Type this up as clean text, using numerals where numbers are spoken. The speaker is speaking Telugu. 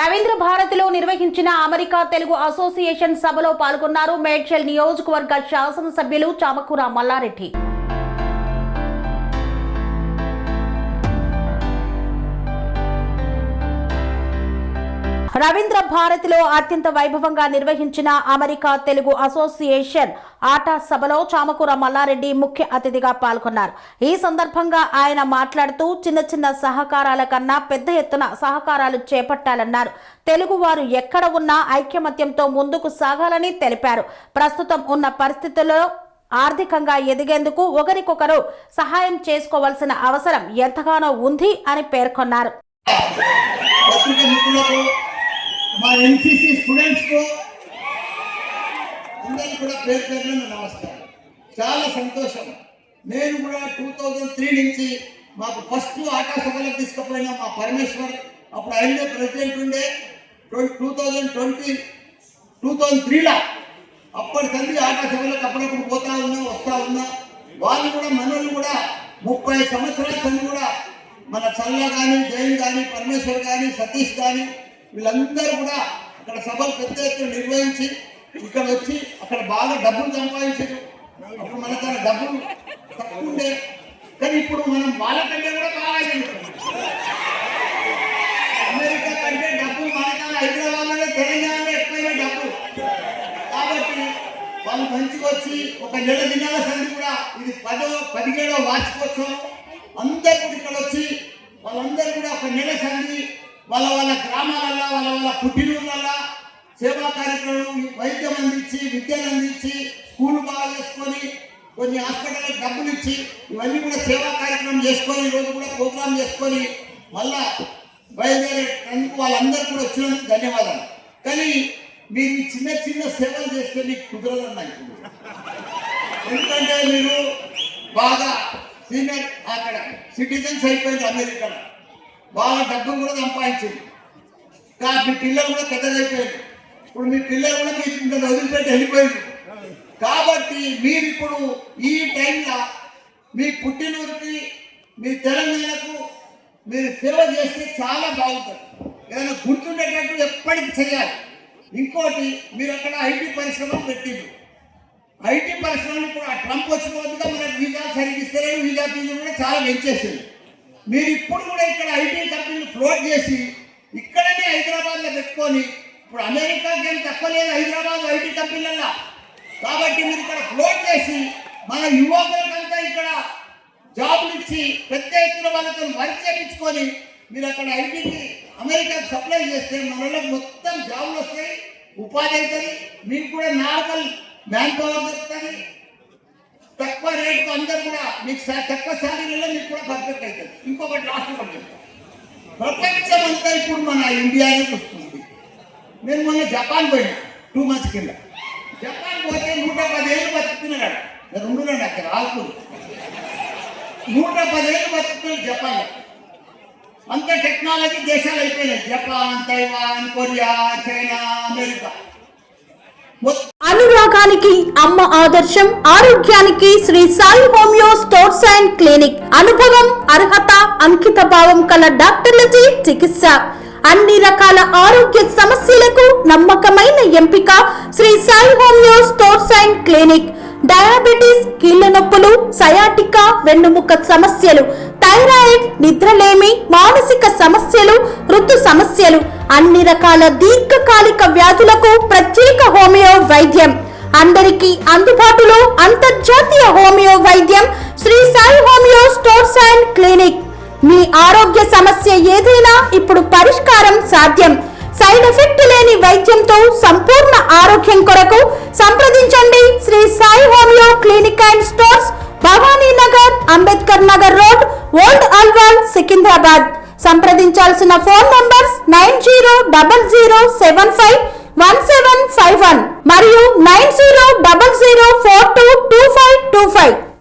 రవీంద్ర భారతిలో నిర్వహించిన అమెరికా తెలుగు అసోసియేషన్ సభలో పాల్గొన్నారు మేడ్చల్ నియోజకవర్గ శాసనసభ్యులు చామకూర మల్లారెడ్డి. రవీంద్ర భారతిలో అత్యంత వైభవంగా నిర్వహించిన అమెరికా తెలుగు అసోసియేషన్ ఆటా సభలో చామకూర మల్లారెడ్డి ముఖ్య అతిథిగా పాల్గొన్నారు. ఈ సందర్భంగా ఆయన మాట్లాడుతూ చిన్న చిన్న సహకారాల కన్నా పెద్ద ఎత్తున సహకారాలు చేపట్టాలన్నారు. తెలుగువారు ఎక్కడ ఉన్నా ఐక్యమత్యంతో ముందుకు సాగాలని తెలిపారు. ప్రస్తుతం ఉన్న పరిస్థితుల్లో ఆర్థికంగా ఎదిగేందుకు ఒకరికొకరు సహాయం చేసుకోవాల్సిన అవసరం ఎంతగానో ఉంది అని పేర్కొన్నారు. మా ఎన్సీసీ స్టూడెంట్స్కు అందరికీ కూడా పేరు పేరున నమస్కారం. చాలా సంతోషం. నేను కూడా 2003 నుంచి మాకు ఫస్ట్ ఆటా సభలకు తీసుకుపోయిన మా పరమేశ్వర్, అప్పుడు ఆయనే ప్రెసిడెంట్ ఉండే. 2003లో అప్పటి తల్లి ఆటా సభలకు అప్పుడప్పుడు పోతా ఉన్నా వస్తూ ఉన్నా. వాళ్ళు కూడా మనల్ని కూడా 30 సంవత్సరాల సంది కూడా మన చల్ల కానీ జైన్ కానీ పరమేశ్వర్ కానీ సతీష్ కానీ వీళ్ళందరూ కూడా అక్కడ సభలు పెద్ద ఎత్తున నిర్వహించి ఇక్కడ వచ్చి అక్కడ బాగా డబ్బులు సంపాదించారు. అప్పుడు మన తన డబ్బులు తక్కువ ఉండే, కానీ ఇప్పుడు మనం వాళ్ళకంటే కూడా బాగా అమెరికా కంటే డబ్బు మనకన్నా హైదరాబాద్లోనే తెలంగాణలో ఎక్కువైన డబ్బు. కాబట్టి వాళ్ళు మంచిగా వచ్చి ఒక నెల దినాల సంది కూడా ఇది 17వ వార్షికోత్సవం. అందరూ కూడా ఇక్కడ వచ్చి వాళ్ళందరూ కూడా ఒక నెల సంది వాళ్ళ గ్రామాలలో వాళ్ళ పుట్టినూళ్ళల్లో సేవా కార్యక్రమం, వైద్యం అందించి, విద్యను అందించి, స్కూల్ బాగా చేసుకొని, కొన్ని హాస్పిటల్కి డబ్బులు ఇచ్చి ఇవన్నీ కూడా సేవా కార్యక్రమం చేసుకొని ఈరోజు కూడా ప్రోగ్రాం చేసుకొని మళ్ళా బయలుదేరేందుకు వాళ్ళందరూ కూడా వచ్చినందుకు ధన్యవాదాలు. కానీ మీరు చిన్న చిన్న సేవలు చేస్తే మీకు కుదరదన్నాయి. ఎందుకంటే మీరు బాగా సీనియర్ అక్కడ సిటిజన్స్ అయిపోయింది. అమెరికాలో బాగా డబ్బులు కూడా సంపాదించింది. మీ పిల్లలు కూడా పెద్దదైపోయింది. ఇప్పుడు మీ పిల్లలు కూడా మీకు ఇంకా వదిలిపెట్టి వెళ్ళిపోయింది. కాబట్టి మీరు ఇప్పుడు ఈ టైంలో మీ పుట్టినూరికి, మీ తెలంగాణకు మీరు సేవ చేస్తే చాలా బాగుంటుంది. ఏదైనా గుర్తుండేటట్టు ఎప్పటికీ చేయాలి. ఇంకోటి, మీరు అక్కడ ఐటీ పరిశ్రమలు పెట్టింది. ఐటీ పరిశ్రమలు ఇప్పుడు ఆ ట్రంప్ వచ్చిపోతుందిగా మనకు వీజాలు సరిగ్గా ఇస్తారని వీజా ఫీజులు కూడా చాలా పెంచేసింది. మీరు ఇప్పుడు కూడా ఇక్కడ ఐటీ కంపెనీలు ఫ్లోట్ చేసి ఇక్కడనే హైదరాబాద్లో పెట్టుకొని, ఇప్పుడు అమెరికాకి ఏం తక్కువ లేదు హైదరాబాద్ ఐటీ కంపెనీలలో. కాబట్టి మీరు ఇక్కడ ఫ్లోట్ చేసి మన యువకులకంతా ఇక్కడ జాబులు ఇచ్చి పెద్ద ఎత్తున వాళ్ళతో వర్క్ చేయించుకొని మీరు అక్కడ ఐటీకి అమెరికాకి సప్లై చేస్తే మనలో మొత్తం జాబులు వస్తాయి, ఉపాధి అవుతుంది. మీకు కూడా నార్మల్ మ్యాన్ పవర్ దొరుకుతుంది. తక్కువ రేటుకు అందరూ కూడా మీకు తక్కువ శాలరీలో మీకు కూడా పర్ఫెక్ట్ అవుతుంది. ఇంకొకటి లాస్ట్ ఒకటి, ప్రపంచం అంతా ఇప్పుడు మన ఇండియానే వస్తుంది. నేను మొన్న జపాన్ పోయినా 2 months కింద. జపాన్ పోతే 110 ఏళ్ళు బతుకుతున్నాడు. 2 అక్కడ ఆల్కూరు 110 ఏళ్ళు బతుకుతున్నారు జపాన్లో. అంత టెక్నాలజీ దేశాలు అయిపోయినాయి. Japan, Taiwan, Korea, China, America. అనురాగానికి అమ్మ ఆదర్శం, ఆరోగ్యానికి Shri Sai homeo stores and clinic. అనుభవం, అర్హత, అంకిత భావం కల డాక్టర్లచే చికిత్స. అన్ని రకాల ఆరోగ్య సమస్యలకు నమ్మకమైన ఎంపిక Shri Sai homeo stores and clinic. Diabetes, కీళ్ల నొప్పులు, సయాటికా, వెన్నుముక సమస్యలు, థైరాయిడ్, నిద్రలేమి, మానసిక సమస్యలు, ఋతు సమస్యలు, అన్ని రకాల దీర్ఘకాలిక వ్యాధులకు ప్రత్యేక హోమియో వైద్యం. అందరికీ అందుబాటులో అంతర్జాతీయ హోమియో వైద్యం Shri Sai homeo stores and clinic. మీ ఆరోగ్య సమస్య ఏదైనా ఇప్పుడు పరిష్కారం సాధ్యం. సైడ్ ఎఫెక్ట్ లేని వైద్యంతో సంపూర్ణ ఆరోగ్యం కొరకు సంప్రదించండి Shri Sai homeo clinic and stores, Bhavani Nagar, Ambedkar Nagar road, old Alwal, Secunderabad. సంప్రదించాల్సిన ఫోన్ నంబర్స్ 9000751751 మరియు 9000422525.